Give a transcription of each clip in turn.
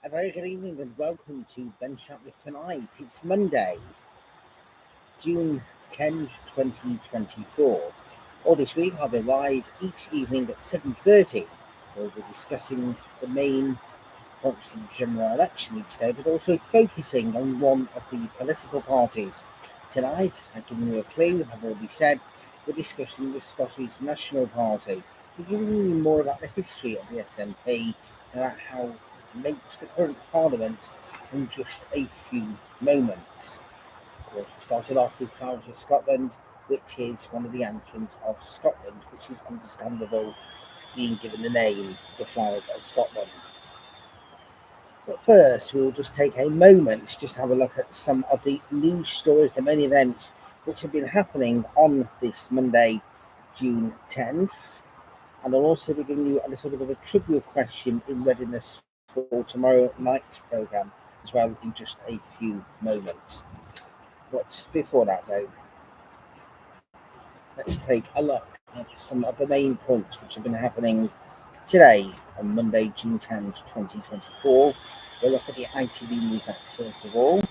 A very good evening and welcome to Ben Shatliff Tonight. It's Monday, June 10th, 2024. All this week I'll be live each evening at 7:30. We'll be discussing the main points of the general election each day, but also focusing on one of the political parties. Tonight, I've given you a clue, I've already said, we're discussing the Scottish National Party. We're giving you more about the history of the SNP, about how it makes the current parliament in just a few moments. Of course, we started off with Flowers of Scotland, which is one of the anthems of Scotland, which is understandable being given the name the Flowers of Scotland. But first, we'll just take a moment to just have a look at some of the news stories, the main events which have been happening on this Monday, June 10th. And I'll also be giving you a little bit of a trivial question in readiness for tomorrow night's programme as well in just a few moments. But before that, though, let's take a look at some of the main points which have been happening today on Monday, June 10th, 2024. We'll look at the ITV News Act first of all.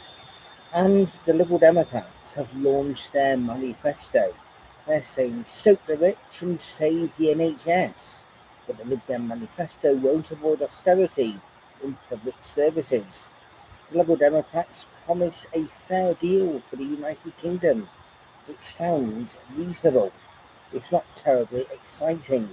And the Liberal Democrats have launched their manifesto. They're saying soak the rich and save the NHS. But the Lib Dem manifesto won't avoid austerity in public services. The Liberal Democrats promise a fair deal for the United Kingdom, which sounds reasonable, if not terribly exciting.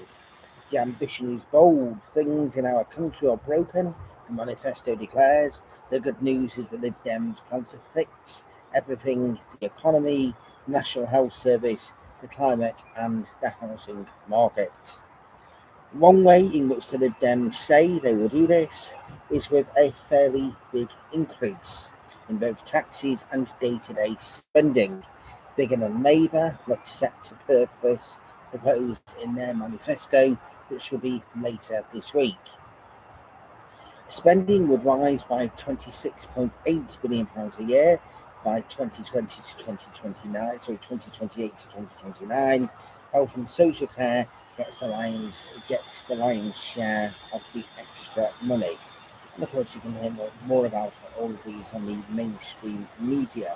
The ambition is bold. Things in our country are broken, the manifesto declares. The good news is the Lib Dems plan to fix everything: the economy, National Health Service, the climate and the housing market. One way in which the Lib Dems say they will do this is with a fairly big increase in both taxes and day-to-day spending. Bigger than Labour, but set to purpose, proposed in their manifesto, which will be later this week. Spending would rise by £26.8 billion a year by 2020 to 2029, 2028 to 2029. Health and social care gets the lion's share of the extra money. And of course, you can hear more about all of these on the mainstream media.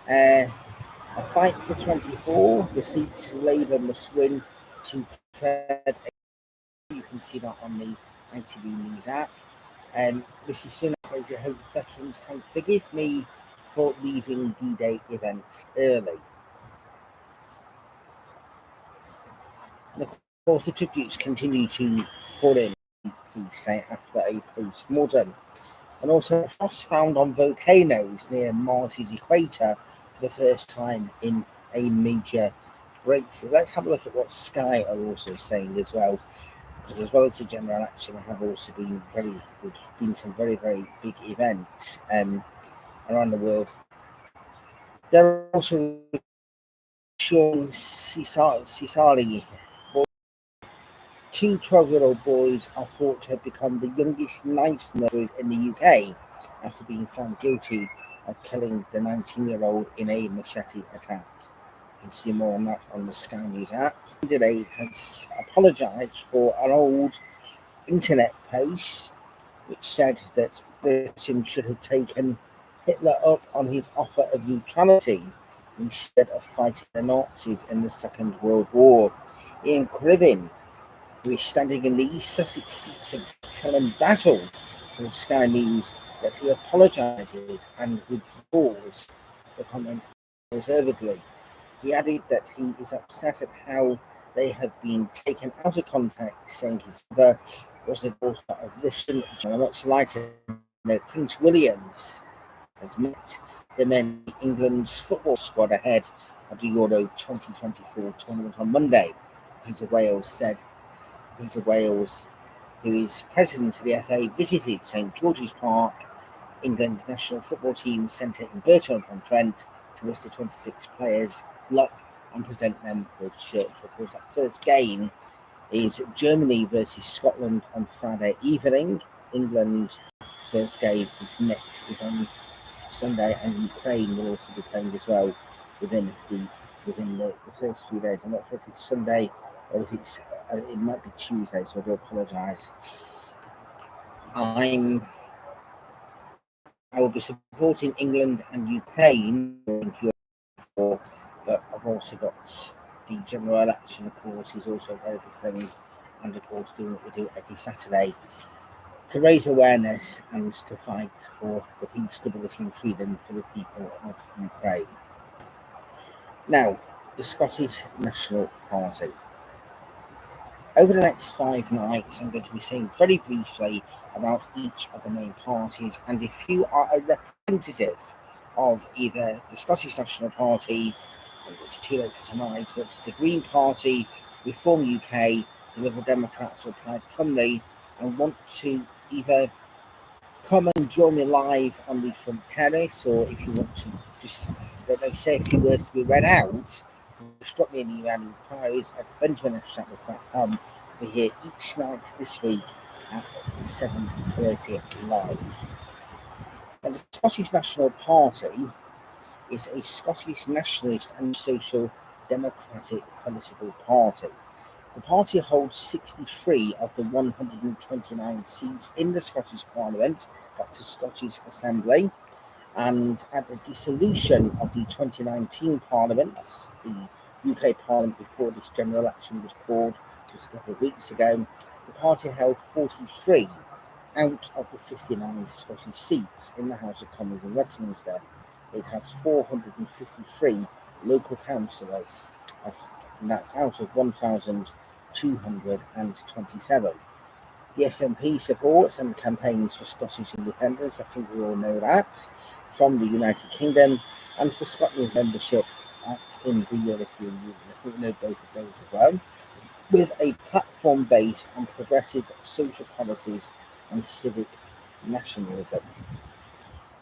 A fight for 24, the seats Labour must win to tread. You can see that on the ITV News app. Rishi Sunak says he hopes veterans can forgive me for leaving D-Day events early. And of course, the tributes continue to pour in, please say, after a post-mortem. And also, frost found on volcanoes near Mars's equator for the first time in a major breakthrough. Let's have a look at what Sky are also saying as well, because as well as the general election, there have also been some very, very big events around the world. There are also Sean Cisali. Two 12-year-old boys are thought to have become the youngest knife murderers in the UK after being found guilty of killing the 19-year-old in a machete attack. You can see more on that on the Sky News app. Today has apologised for an old internet post which said that Britain should have taken Hitler up on his offer of neutrality instead of fighting the Nazis in the Second World War. Ian Criven, who is standing in the East Sussex seats of Bexhill Battle, told Sky News that he apologises and withdraws the comment reservedly. He added that he is upset at how they have been taken out of context, saying his mother was the daughter of Russian. Much later, Prince Williams has met the men in England's football squad ahead of the Euro 2024 tournament on Monday. Peter Wales, who is president of the FA, visited St George's Park, England national football team centre in Burton-upon-Trent, to wish the 26 players luck and present them with shirts. Of course, that first game is Germany versus Scotland on Friday evening. England's first game is on Sunday, and Ukraine will also be playing as well within the first few days. I'm not sure if it's Sunday or if it might be Tuesday, so I do apologise. I will be supporting England and Ukraine, but I've also got the general election, of course, is also a very big thing, and of course doing what we do every Saturday to raise awareness and to fight for the peace, stability and freedom for the people of Ukraine. Now, the Scottish National Party. Over the next 5 nights, I'm going to be saying very briefly about each of the main parties, and if you are a representative of either the Scottish National Party, it's too late for tonight, but the Green Party, Reform UK, the Liberal Democrats or Plaid Cymru, and want to either come and join me live on the front terrace, or if you want to just, say a few words to be read out, just drop me an email inquiries at benjamin@shatliff.com. We're here each night this week at 7:30 live. And the Scottish National Party is a Scottish nationalist and social democratic political party. The party holds 63 of the 129 seats in the Scottish Parliament, that's the Scottish Assembly, and at the dissolution of the 2019 Parliament, that's the UK Parliament before this general election was called just a couple of weeks ago, the party held 43 out of the 59 Scottish seats in the House of Commons in Westminster. It has 453 local councillors, and that's out of 1,227. The SNP supports and campaigns for Scottish independence, I think we all know that, from the United Kingdom, and for Scotland's membership in the European Union. I think we know both of those as well, with a platform based on progressive social policies and civic nationalism.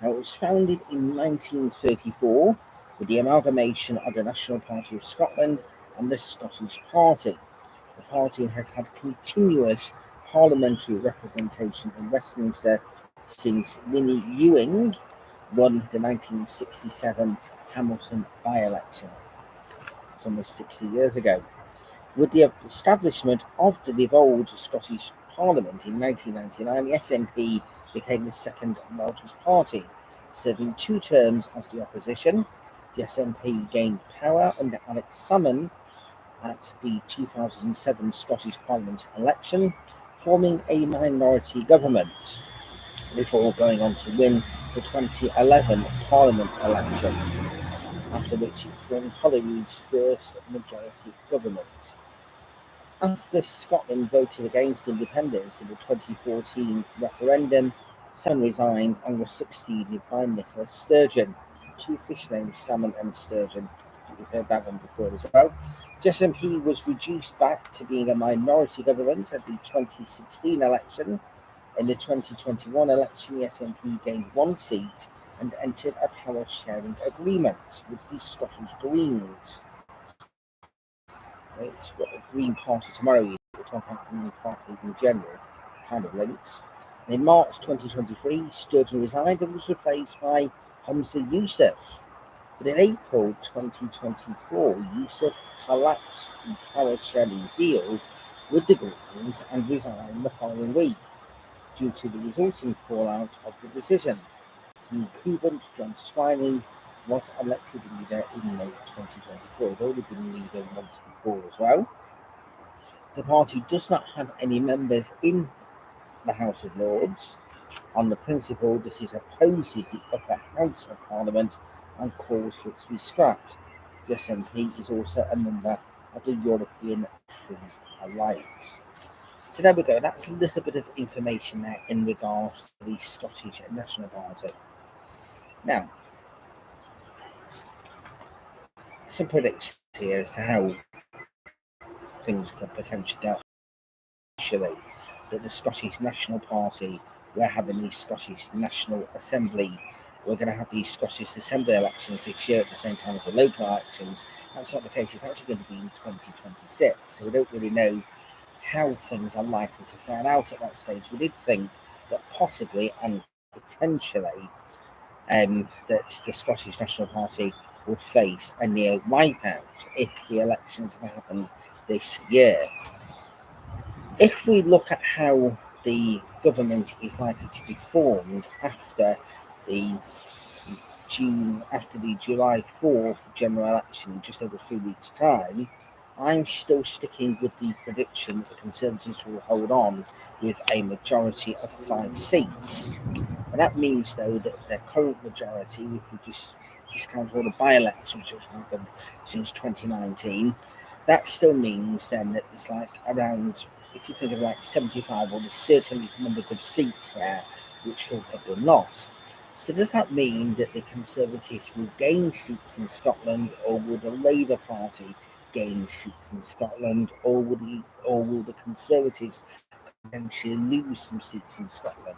Now, it was founded in 1934 with the amalgamation of the National Party of Scotland and the Scottish Party. The party has had continuous parliamentary representation in Westminster since Winnie Ewing won the 1967 Hamilton by-election. It's almost 60 years ago. With the establishment of the devolved Scottish Parliament in 1999, the SNP became the second largest party, serving 2 terms as the opposition. The SNP gained power under Alex Salmond at the 2007 Scottish Parliament election, forming a minority government before going on to win the 2011 Parliament election, after which it formed Holyrood's first majority government. After Scotland voted against independence in the 2014 referendum, Salmond resigned and was succeeded by Nicola Sturgeon. 2 fish names, salmon and sturgeon. We've heard that one before as well. The SNP was reduced back to being a minority government at the 2016 election. In the 2021 election, the SNP gained 1 seat and entered a power sharing agreement with the Scottish Greens. It's got a Green Party tomorrow. We'll talk about the Green Party in general, kind of links. In March 2023, Sturgeon resigned and was replaced by Humza Yousaf. But in April 2024, Yousaf collapsed the power sharing deal with the Greens and resigned the following week due to the resulting fallout of the decision. The incumbent John Swiney was elected leader in May 2024. He'd already been leader once before as well. The party does not have any members in the House of Lords. On the principle, this opposes the upper house of Parliament and calls for it to be scrapped. The SNP is also a member of the European Free Alliance. So there we go, that's a little bit of information there in regards to the Scottish National Party. Now, some predictions here as to how things could potentially go. Actually, that the Scottish National Party, we're having the Scottish National Assembly. We're going to have these Scottish Assembly elections this year at the same time as the local elections. That's not the case. It's actually going to be in 2026. So we don't really know how things are likely to fan out at that stage. We did think that possibly and potentially that the Scottish National Party would face a near wipeout if the elections had happened this year. If we look at how the government is likely to be formed after the July 4th general election, just over 3 weeks' time, I'm still sticking with the prediction that the Conservatives will hold on with a majority of 5 seats. And that means, though, that their current majority, if we just discount all the by-elections which have happened since 2019, that still means then that there's like around, if you think of like 75, or there's certain numbers of seats there which will have been lost. So does that mean that the Conservatives will gain seats in Scotland, or will the Labour Party gain seats in Scotland, or will the Conservatives potentially lose some seats in Scotland?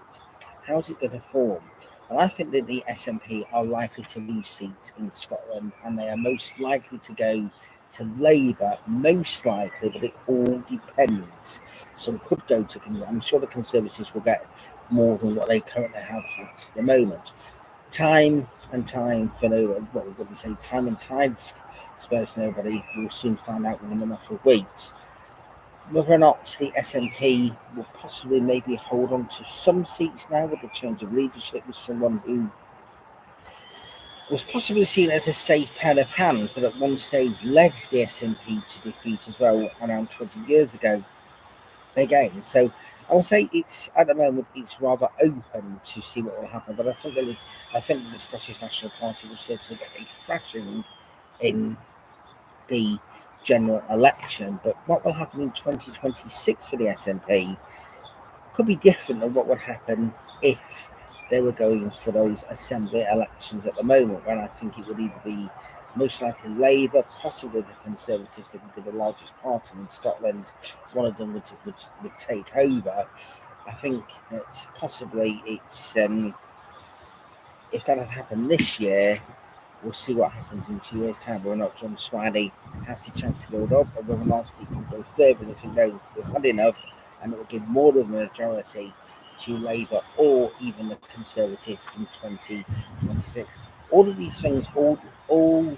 How's it going to form? Well, I think that the SNP are likely to lose seats in Scotland, and they are most likely to go to Labour, most likely, but it all depends. Some could go to, I'm sure the Conservatives will get more than what they currently have at the moment. Time and time for no, well, we wouldn't say time and tide spares nobody. We'll soon find out within a matter of weeks whether or not the SNP will possibly maybe hold on to some seats now with the change of leadership with someone who was possibly seen as a safe pair of hands, but at one stage led the SNP to defeat as well around 20 years ago again. So I will say it's at the moment it's rather open to see what will happen, but I think the Scottish National Party will certainly get a thrashing in the general election. But what will happen in 2026 for the SNP could be different than what would happen if they were going for those assembly elections at the moment, when I think it would either be most likely Labour, possibly the Conservatives that would be the largest party in Scotland. One of them would take over. I think that possibly it's if that had happened this year, we'll see what happens in 2 years' time, whether or not John Swiney has the chance to build up, or whether or not he can go further and think, no, we've had enough, and it will give more of a majority to Labour or even the Conservatives in 2026. All of these things all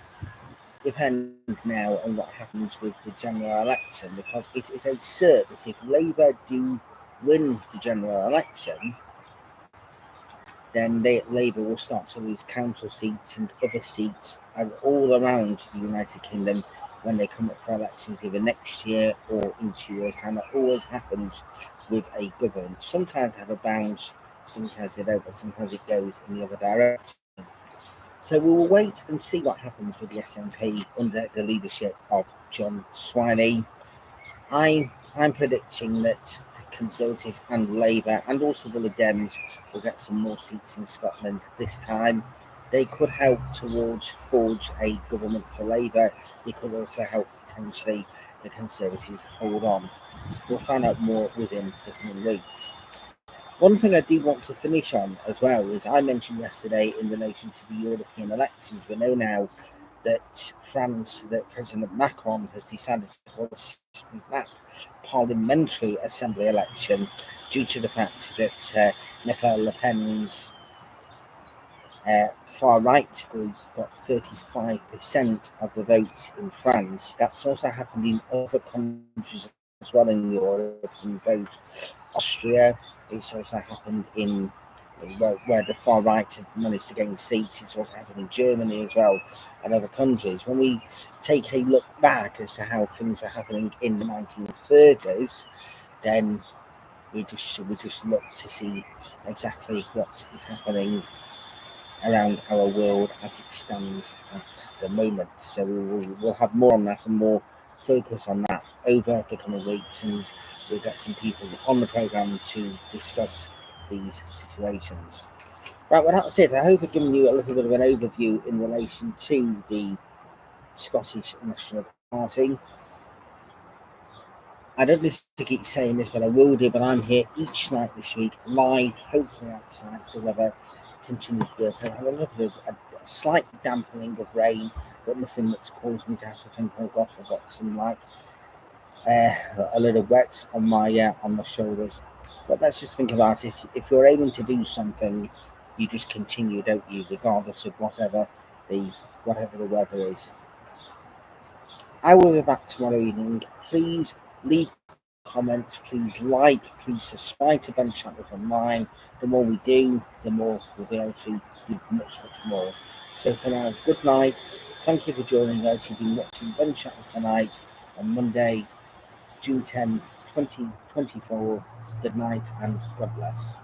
depend now on what happens with the general election, because it is a certainty if Labour do win the general election, then Labour will start to lose council seats and other seats all around the United Kingdom when they come up for elections, either next year or in 2 years' time. That always happens with a government. Sometimes they have a bounce, sometimes they don't, but sometimes it goes in the other direction. So we will wait and see what happens with the SNP under the leadership of John Swiney. I'm predicting that the Conservatives and Labour and also the Lib Dems will get some more seats in Scotland this time. They could help towards forge a government for Labour. They could also help potentially the Conservatives hold on. We'll find out more within the coming weeks. One thing I do want to finish on as well is I mentioned yesterday in relation to the European elections. We know now that that President Macron has decided to hold a parliamentary assembly election due to the fact that Nicolas Le Pen's far-right group got 35% of the votes in France. That's also happened in other countries as well in Europe, in both Austria. It's also happened in where the far right have managed to gain seats. It's also happened in Germany as well and other countries. When we take a look back as to how things were happening in the 1930s, then we just look to see exactly what is happening around our world as it stands at the moment. So we'll have more on that and more focus on that over the coming weeks, and we'll get some people on the programme to discuss these situations. Right, well, that's it. I hope I've given you a little bit of an overview in relation to the Scottish National Party. I don't need to keep saying this, but I will do. But I'm here each night this week, live, hopefully outside. The weather continues to be. I have a little bit of a slight dampening of rain, but nothing that's caused me to have to think, oh gosh, I've got some a little wet on my shoulders. But let's just think about it. If you're aiming to do something, you just continue, don't you, regardless of whatever the weather is. I will be back tomorrow evening. Please leave comment, please like, please subscribe to Ben Shatliff Online. The more we do, the more we'll be able to do much more. So for now, good night. Thank you for joining us. You've been watching Ben Shatliff Tonight on Monday, June 10th, 2024. Good night and God bless.